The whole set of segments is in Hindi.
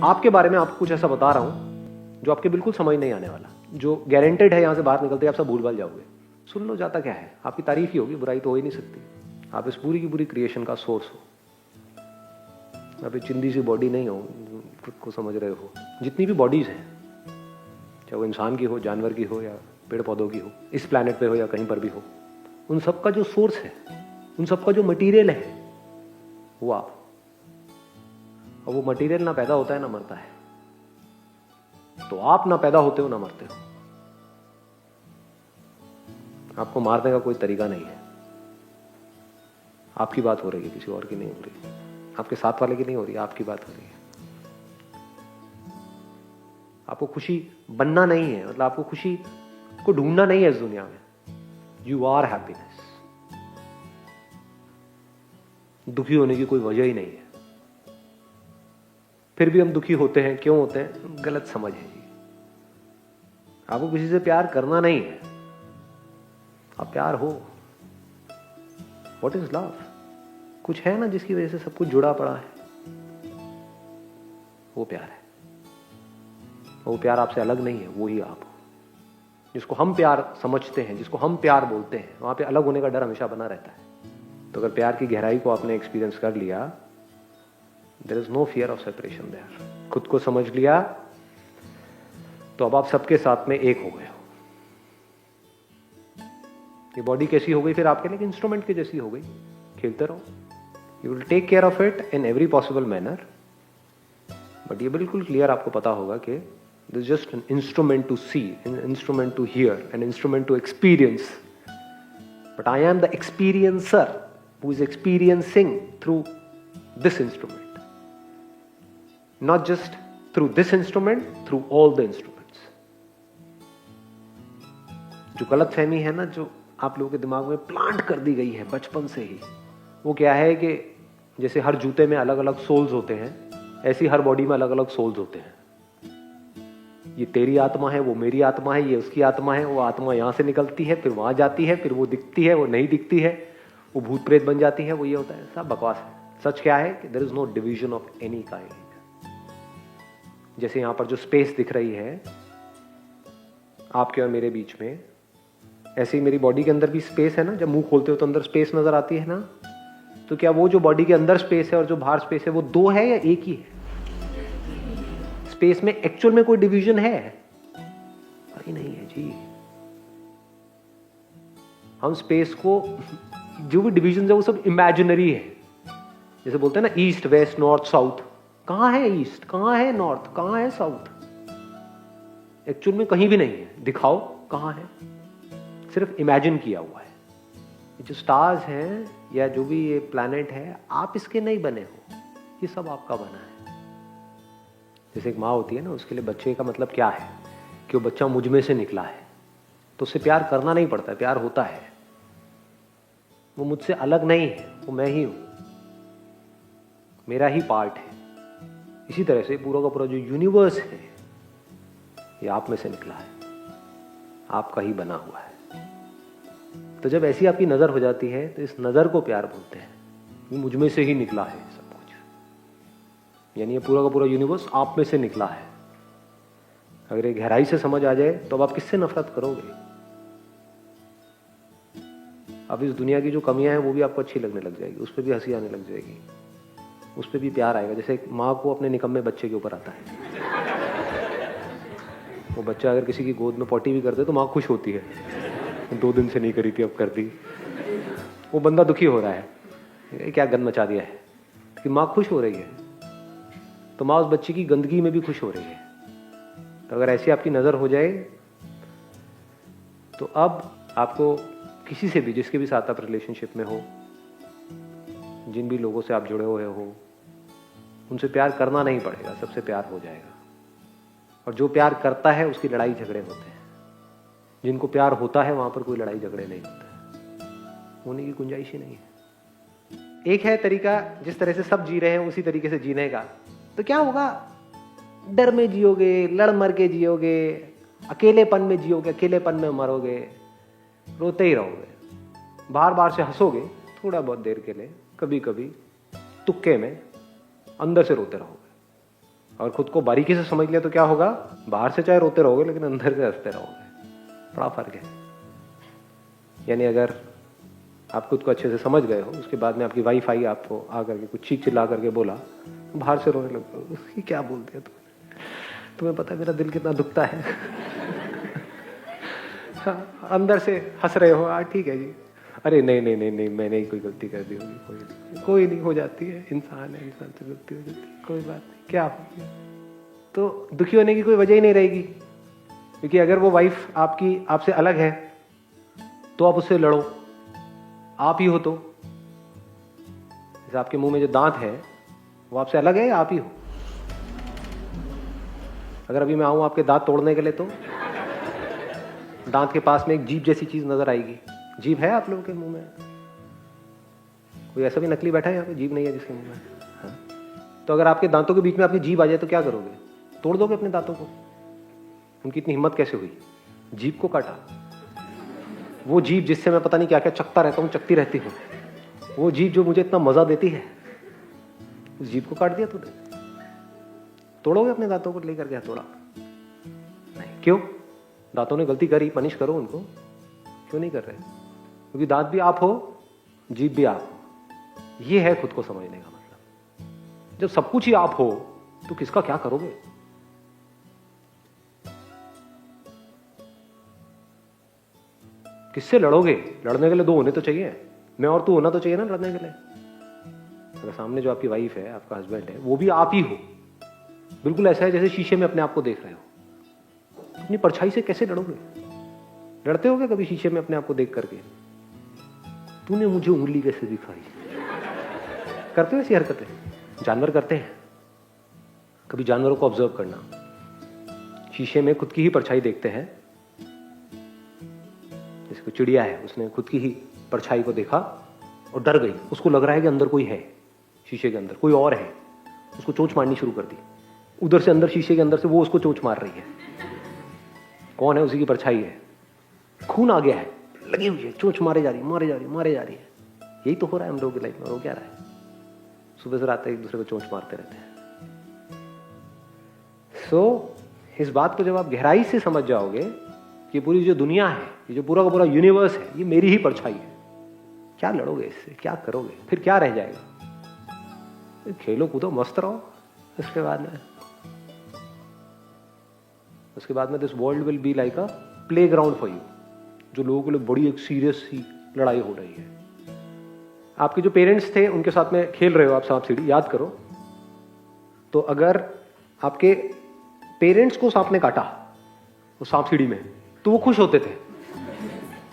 आपके बारे में आपको कुछ ऐसा बता रहा हूं जो आपके बिल्कुल समझ नहीं आने वाला, जो गारंटेड है यहां से बाहर निकलते आप सब भूल भाल जाओगे। सुन लो, जाता क्या है, आपकी तारीफ ही होगी, बुराई तो हो ही नहीं सकती। आप इस पूरी की पूरी क्रिएशन का सोर्स हो। आप एक चिंदी सी बॉडी नहीं हो, खुद को समझ रहे हो। जितनी भी बॉडीज हैं, चाहे वो इंसान की हो, जानवर की हो, या पेड़ पौधों की हो, इस प्लैनेट पे हो या कहीं पर भी हो, उन सब का जो सोर्स है, उन सब का जो मटीरियल है, वो आप। और वो मटीरियल ना पैदा होता है ना मरता है। तो आप ना पैदा होते हो ना मरते हो। आपको मारने का कोई तरीका नहीं है। आपकी बात हो रही है, किसी और की नहीं हो रही। आपके साथ वाले की नहीं हो रही, आपकी बात हो रही है। आपको खुशी बनना नहीं है, मतलब आपको खुशी को ढूंढना नहीं है इस दुनिया में। You are happiness. दुखी होने की कोई वजह ही नहीं है। फिर भी हम दुखी होते हैं, क्यों होते हैं? गलत समझ है जी। आपको किसी से प्यार करना नहीं है, आप प्यार हो। What is love? कुछ है ना जिसकी वजह से सब कुछ जुड़ा पड़ा है, वो प्यार है। वो प्यार आपसे अलग नहीं है, वो ही आप हो। जिसको हम प्यार समझते हैं, जिसको हम प्यार बोलते हैं, वहां पे अलग होने का डर हमेशा बना रहता है। तो अगर प्यार की गहराई को आपने एक्सपीरियंस कर लिया, there is no fear of separation there. खुद को समझ लिया, तो अब आप सबके साथ में एक हो गए हो। ये बॉडी कैसी हो गई फिर आपके लिए? इंस्ट्रूमेंट की जैसी हो गई। खेलते रहो। You will take care of it in every possible manner. But ये बिल्कुल क्लियर आपको पता होगा कि this just an instrument to see, an instrument to hear, an instrument to experience. But I am the experiencer who is experiencing through this instrument. Not just through this instrument, through all the instruments. जो गलत फहमी है ना, जो आप लोगों के दिमाग में प्लांट कर दी गई है बचपन से ही, वो क्या है कि जैसे हर जूते में अलग अलग सोल्स होते हैं, ऐसी हर बॉडी में अलग अलग सोल्स होते हैं। ये तेरी आत्मा है, वो मेरी आत्मा है, ये उसकी आत्मा है। वो आत्मा यहां से निकलती है, फिर वहां जाती है, फिर वो दिखती है, वो नहीं दिखती है, वो भूत प्रेत बन जाती है, वो ये होता है। सब बकवास है। सच क्या है कि there is no division of any kind. जैसे यहां पर जो स्पेस दिख रही है आपके और मेरे बीच में, ऐसे ही मेरी बॉडी के अंदर भी स्पेस है ना। जब मुंह खोलते हो तो अंदर स्पेस नजर आती है ना। तो क्या वो जो बॉडी के अंदर स्पेस है और जो बाहर स्पेस है, वो दो है या एक ही है? स्पेस में एक्चुअल में कोई डिवीजन है? अरे नहीं है जी। हम स्पेस को, जो भी डिवीजन है वो सब इमेजिनरी है। जैसे बोलते हैं ना, ईस्ट वेस्ट नॉर्थ साउथ। कहां है ईस्ट, कहां है नॉर्थ, कहां है साउथ? एक्चुअल में कहीं भी नहीं है। दिखाओ कहां है। सिर्फ इमेजिन किया हुआ है। ये जो स्टार्स हैं या जो भी ये प्लैनेट है, आप इसके नहीं बने हो, ये सब आपका बना है। जैसे एक माँ होती है ना, उसके लिए बच्चे का मतलब क्या है कि वो बच्चा मुझ में से निकला है, तो उससे प्यार करना नहीं पड़ता है, प्यार होता है। वो मुझसे अलग नहीं है, वो मैं ही हूं, मेरा ही पार्ट है। इसी तरह से पूरा का पूरा जो यूनिवर्स है, ये आप में से निकला है, आपका ही बना हुआ है। तो जब ऐसी आपकी नजर हो जाती है, तो इस नजर को प्यार बोलते हैं। ये मुझ में से ही निकला है सब कुछ, यानी ये पूरा का पूरा यूनिवर्स आप में से निकला है। अगर ये गहराई से समझ आ जाए, तो अब आप किससे नफरत करोगे? अब इस दुनिया की जो कमियां हैं वो भी आपको अच्छी लगने लग जाएगी, उस पर भी हंसी आने लग जाएगी, उस पर भी प्यार आएगा। जैसे एक माँ को अपने निकम्मे बच्चे के ऊपर आता है। वो बच्चा अगर किसी की गोद में पॉटी भी कर दे तो माँ खुश होती है, 2 दिन से नहीं करी थी अब कर दी। वो बंदा दुखी हो रहा है, क्या गंद मचा दिया है, कि माँ खुश हो रही है, तो माँ उस बच्चे की गंदगी में भी खुश हो रही है। तो अगर ऐसी आपकी नजर हो जाए, तो अब आपको किसी से भी, जिसके भी साथ आप रिलेशनशिप में हो, जिन भी लोगों से आप जुड़े हुए हो, उनसे प्यार करना नहीं पड़ेगा, सबसे प्यार हो जाएगा। और जो प्यार करता है उसकी लड़ाई झगड़े होते हैं। जिनको प्यार होता है वहां पर कोई लड़ाई झगड़े नहीं होते, होने की गुंजाइश ही नहीं है। एक है तरीका, जिस तरह से सब जी रहे हैं उसी तरीके से जीने का। तो क्या होगा? डर में जियोगे, लड़ मर के जियोगे, अकेलेपन में जियोगे, अकेलेपन में मरोगे, रोते ही रहोगे, बार बार से हंसोगे, थोड़ा बहुत देर के लिए, कभी कभी तुक्के में, अंदर से रोते रहोगे। और खुद को बारीकी से समझ लिया तो क्या होगा, बाहर से चाहे रोते रहोगे लेकिन अंदर से हंसते रहोगे। बड़ा फर्क है। यानी अगर आप खुद को अच्छे से समझ गए हो, उसके बाद में आपकी वाइफ आई आपको आकर के कुछ चीख चिल्ला करके बोला, बाहर से रोने लगते हो, उसकी क्या बोलते हैं तुम्हें पता है मेरा दिल कितना दुखता है। हाँ, अंदर से हंस रहे हो, ठीक है जी, अरे नहीं नहीं नहीं नहीं मैंने ही कोई गलती कर दी होगी, कोई नहीं, हो जाती है, इंसान है, इंसान से गलती हो जाती है, कोई बात नहीं, क्या हो गया। तो दुखी होने की कोई वजह ही नहीं रहेगी, क्योंकि अगर वो वाइफ आपकी आपसे अलग है तो आप उससे लड़ो, आप ही हो तो। जैसे आपके मुंह में जो दांत है वो आपसे अलग है या आप ही हो। अगर अभी मैं आऊं आपके दांत तोड़ने के लिए तो दांत के पास में एक जीभ जैसी चीज नजर आएगी। जीभ है आप लोगों के मुंह में? कोई ऐसा भी नकली बैठा है यहाँ पे जीभ नहीं है जिसके मुंह में? हाँ। तो अगर आपके दांतों के बीच में आपकी जीभ आ जाए तो क्या करोगे? तोड़ दोगे अपने दांतों को? उनकी इतनी हिम्मत कैसे हुई? जीभ को काटा। वो जीभ जिससे मैं पता नहीं क्या क्या चखता रहता हूँ, चखती रहती हूँ, वो जीभ जो मुझे इतना मजा देती है, उस जीभ को काट दिया तूने। तोड़ोगे अपने दांतों को लेकर के? तोड़ा नहीं। क्यों? दांतों ने गलती करी, पनिश करो उनको। क्यों नहीं कर रहे? क्योंकि दांत भी आप हो, जीभ भी आप हो। ये है खुद को समझने का मतलब। जब सब कुछ ही आप हो तो किसका क्या करोगे? किससे लड़ोगे? लड़ने के लिए दो होने तो चाहिए, मैं और तू होना तो चाहिए ना लड़ने के लिए। अगर सामने जो आपकी वाइफ है, आपका हस्बैंड है, वो भी आप ही हो, बिल्कुल ऐसा है जैसे शीशे में अपने आप को देख रहे हो, तो अपनी परछाई से कैसे लड़ोगे? लड़ते होगे कभी शीशे में अपने आप को देख करके? तूने मुझे उंगली कैसे दिखाई? करते हो ऐसी हरकतें? जानवर करते हैं। कभी जानवरों को ऑब्जर्व करना, शीशे में खुद की ही परछाई देखते हैं। जैसे कोई चिड़िया है, उसने खुद की ही परछाई को देखा और डर गई, उसको लग रहा है कि अंदर कोई है, शीशे के अंदर कोई और है, उसको चोंच मारनी शुरू कर दी। उधर से अंदर, शीशे के अंदर से वो उसको चोंच मार रही है। कौन है? उसी की परछाई है। खून आ गया है, लगी हुई है, चोंच मारे जा रही है, मारे जा रही है, मारे जा रही है। यही तो हो रहा है हम लोगों की लाइफ में। हो क्या रहा है? सुबह से रात तक एक दूसरे को चोंच मारते रहते हैं। इस बात को जब आप गहराई से समझ जाओगे कि पूरी जो दुनिया है, ये जो पूरा का पूरा यूनिवर्स है, ये मेरी ही परछाई है, क्या लड़ोगे इससे? क्या करोगे? फिर क्या रह जाएगा? खेलो कूदो, मस्त रहो। उसके बाद में this world will be like a play ground for you. जो लोगों के लिए बड़ी एक सीरियस सी लड़ाई हो रही है। आपके जो पेरेंट्स थे उनके साथ में खेल रहे हो आप सांप सीढ़ी, याद करो। तो अगर आपके पेरेंट्स को सांप ने काटा वो सांप सीढ़ी में, तो वो खुश होते थे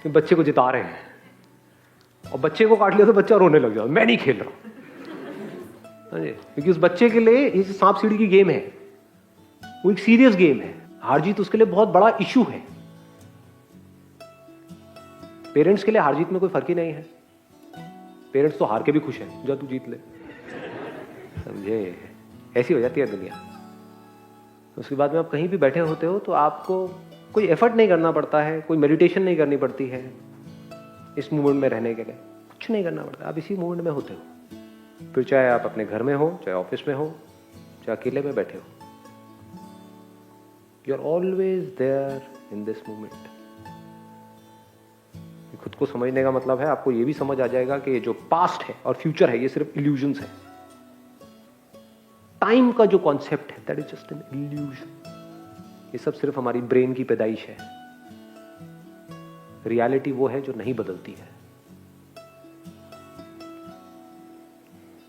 कि बच्चे को जिता रहे हैं, और बच्चे को काट लिया तो बच्चा रोने लग जाता, मैं नहीं खेल रहा। क्योंकि उस बच्चे के लिए ये सांप सीढ़ी की गेम है, वो एक सीरियस गेम है। हार जीत उसके लिए बहुत बड़ा इशू है। पेरेंट्स के लिए हार जीत में कोई फर्क ही नहीं है। पेरेंट्स तो हार के भी खुश हैं, जा तू जीत ले, समझे? ऐसी हो जाती है दुनिया। उसके बाद में आप कहीं भी बैठे होते हो तो आपको कोई एफर्ट नहीं करना पड़ता है, कोई मेडिटेशन नहीं करनी पड़ती है इस मूवमेंट में रहने के लिए। कुछ नहीं करना पड़ता, आप इसी मूवमेंट में होते हो। फिर चाहे आप अपने घर में हो, चाहे ऑफिस में हो, चाहे अकेले में बैठे हो, you are always there in this movement. खुद को समझने का मतलब है आपको ये भी समझ आ जाएगा कि जो पास्ट है और फ्यूचर है ये सिर्फ इल्यूजन्स है। टाइम का जो कॉन्सेप्ट है that is just an illusion. ये सब सिर्फ हमारी ब्रेन की पैदाइश है। रियलिटी वो है जो नहीं बदलती है।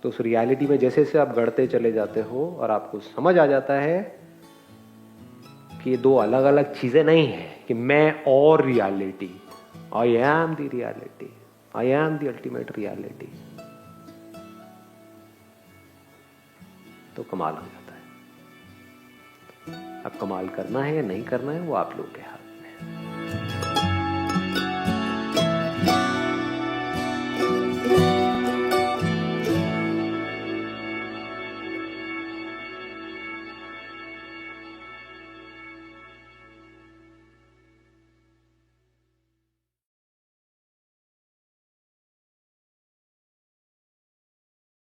तो उस रियलिटी में जैसे जैसे आप गढ़ते चले जाते हो और आपको समझ आ जाता है कि ये दो अलग अलग चीजें नहीं है, कि मैं और reality, I am the reality, I am the ultimate reality, तो कमाल हो जाता है। अब कमाल करना है या नहीं करना है वो आप लोग के हाथ।